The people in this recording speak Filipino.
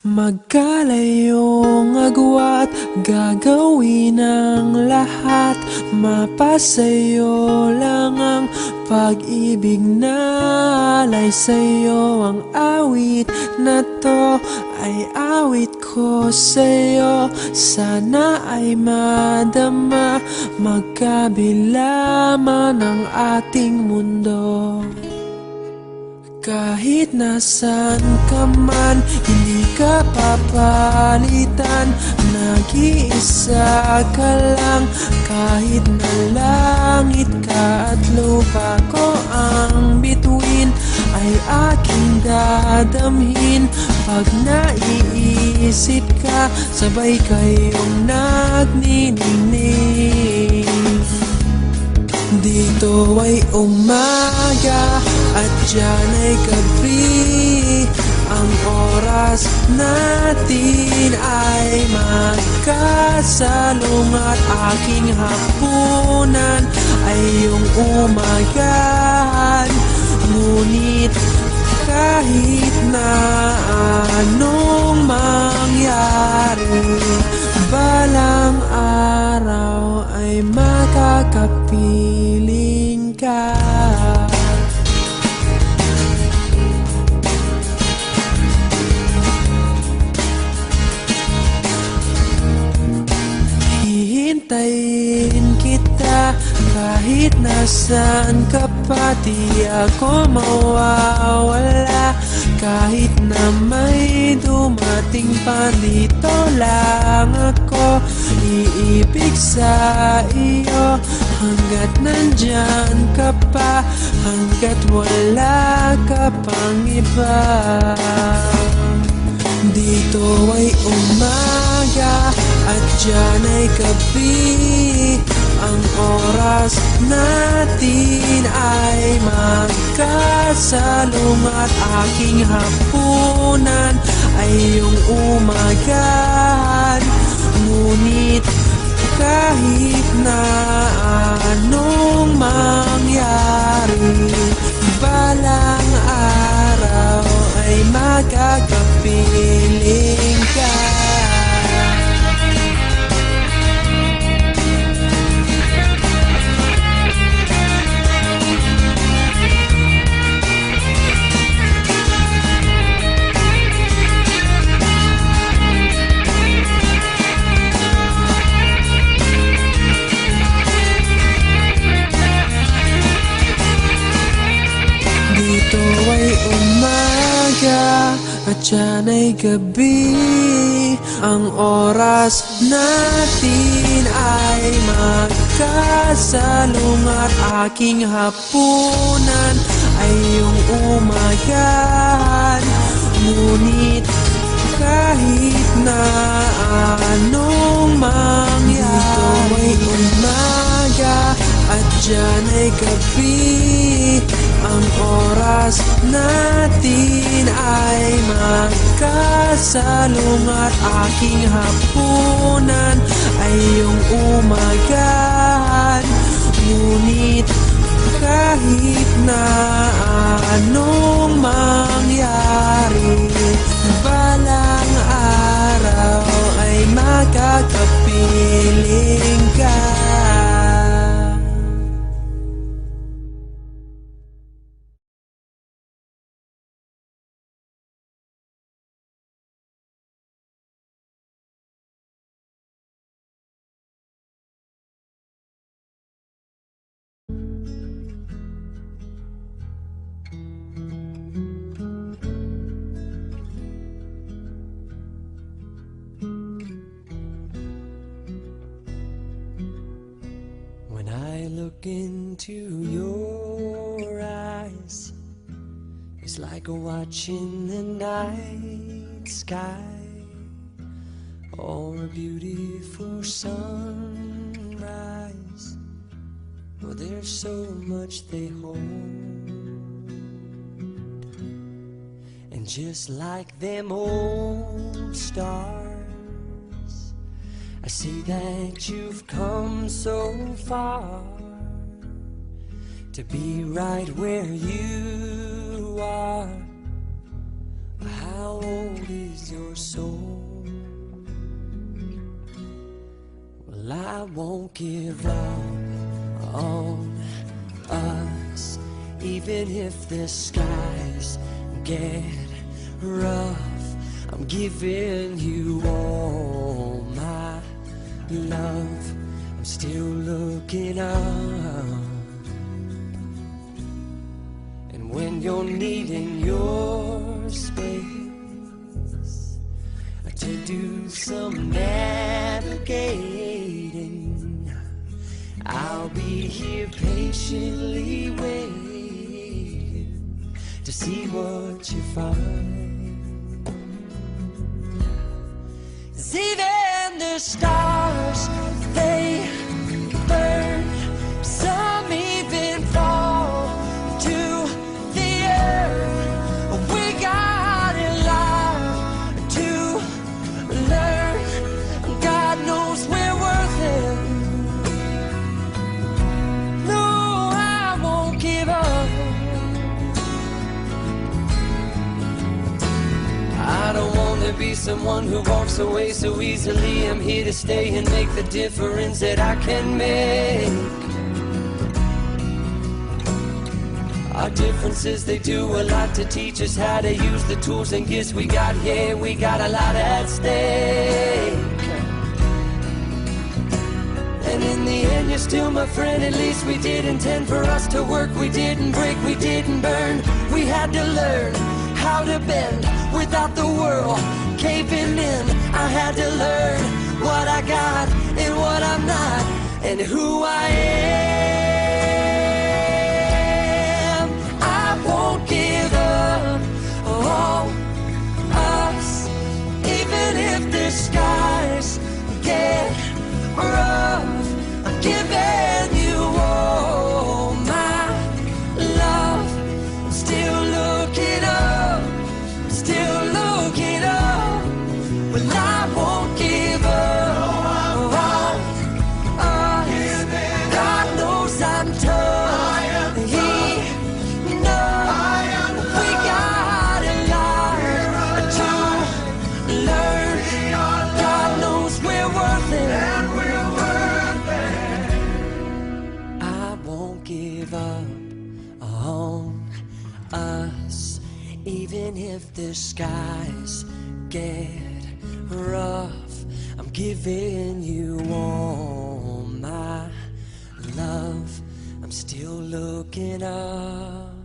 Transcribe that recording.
Magkalayong agwat, gagawin ang lahat. Mapasayo lang ang pag-ibig na alay sa'yo. Ang awit na to ay awit ko sa'yo. Sana ay madama, magkabila man ang ating mundo. Kahit nasan ka man, hindi ka papalitan. Nag-iisa ka lang, kahit na langit ka at lupa ko ang bituin, ay aking dadamhin. Pag naiisip ka, sabay kayong nagniningning. Dito ay umaga at diyan ay gabi. Ang oras natin ay magkasalong at aking hapunan ay iyong umagahan. Ngunit kahit na anong mangyari, balang araw ay makakapiling ka. Hihintayin kita kahit nasaan ka pa. Di ako mawawala kahit na may dumating pa. Dito lang ako iibig sa iyo hanggat nandyan ka pa, hanggat wala ka pang iba. Dito ay umaga at diyan ay gabi. Ang oras natin ay magkasalong at aking hapunan ay iyong umagahan. Ngunit kahit na anong mangyari, balang araw ay magkakapiling ka. Dito ay umaga at diyan ay gabi. Ang oras natin ay magkasalong at aking hapunan ay iyong umagahan. Ngunit kahit na anong mangyari, dito ay umaga at diyan ay gabi. Ang oras natin ay magkasalong at aking hapunan ay iyong umagahan. Ngunit kahit na anong mangyari, balang araw ay magkakapiling ka. When I look into your eyes, it's like watching the night sky or a beautiful sunrise. Oh, there's so much they hold, and just like them old stars, I see that you've come so far to be right where you are. How old is your soul? Well, I won't give up on us, even if the skies get rough. I'm giving you all my love. I'm still looking up. And when you're needing your space to do some navigating, I'll be here patiently waiting to see what you find. 'Cause even the stars, they burn. Some even fall to the earth. We got a lot to learn. God knows we're worth it. No, I won't give up. I don't want to be someone who walks away so easily. I'm here to stay and make the difference that I can make. Our differences, they do a lot to teach us how to use the tools and gifts we got here. We got a lot at stake. And in the end, you're still my friend. At least we did intend for us to work. We didn't break, we didn't burn. We had to learn how to bend without the world caving in. I had to learn what I got and what I'm not, and who I am. I won't give up on us, even if the skies get rough. I'm giving you all my love. I'm still looking up, still looking up. Well, I won't give up on us. God knows I'm tough. He knows we got a lot to learn. God knows we're worth it. I won't give up on us, even if the skies get rough. I'm giving you all my love. I'm still looking up.